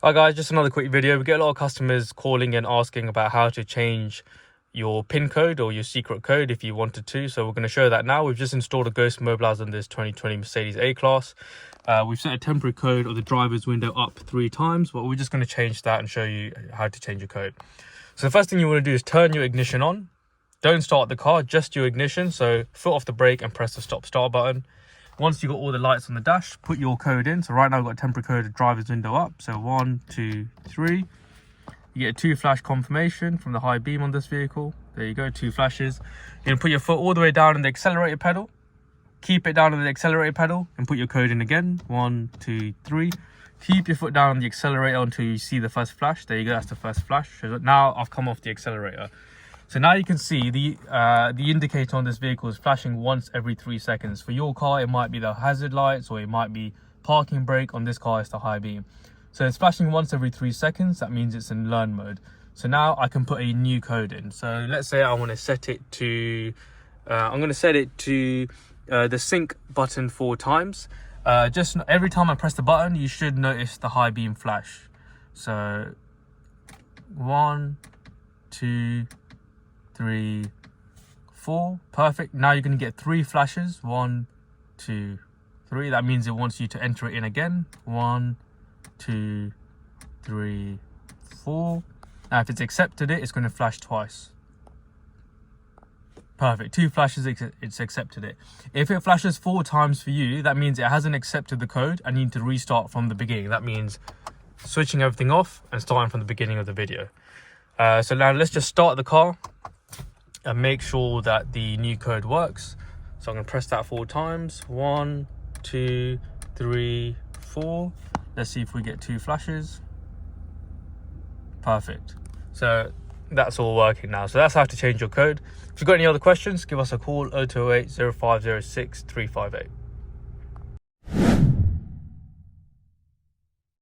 Hi guys, just another quick video. We get a lot of customers calling and asking about how to change your PIN code or your secret code if you wanted to. So we're going to show that now. We've just installed a Ghost Immobiliser on this 2020 Mercedes A-Class. We've set a temporary code of the driver's window up 3 times, but we're just going to change that and show you how to change your code. So the first thing you want to do is turn your ignition on. Don't start the car, just your ignition. So foot off the brake and press the stop start button. Once you've got all the lights on the dash, put your code in. So right now I've got a temporary code of driver's window up. So 1, 2, 3. You get a 2 flash confirmation from the high beam on this vehicle. There you go, 2 flashes. You're gonna put your foot all the way down on the accelerator pedal. Keep it down on the accelerator pedal and put your code in again. 1, 2, 3. Keep your foot down on the accelerator until you see the first flash. There you go, that's the first flash. So now I've come off the accelerator. So now you can see the indicator on this vehicle is flashing once every 3 seconds. For your car, it might be the hazard lights or it might be parking brake. On this car, it's the high beam. So it's flashing once every 3 seconds. That means it's in learn mode. So now I can put a new code in. So let's say I want to set it to, I'm going to set it to the sync button 4 times. Just every time I press the button, you should notice the high beam flash. So 1, 2, 3, 4. Perfect. Now you're going to get 3 flashes. 1, 2, 3. That means it wants you to enter it in again. 1, 2, 3, 4. Now if it's accepted it's going to flash twice. Perfect. 2 flashes, it's accepted it. If it flashes 4 times for you, that means it hasn't accepted the code and you need to restart from the beginning. That means switching everything off and starting from the beginning of the video. So now let's just start the car and make sure that the new code works. So I'm going to press that 4 times. 1, 2, 3, 4. Let's see if we get 2 flashes. Perfect. So that's all working now. So that's how to change your code. If you've got any other questions, give us a call 0208 0506 358.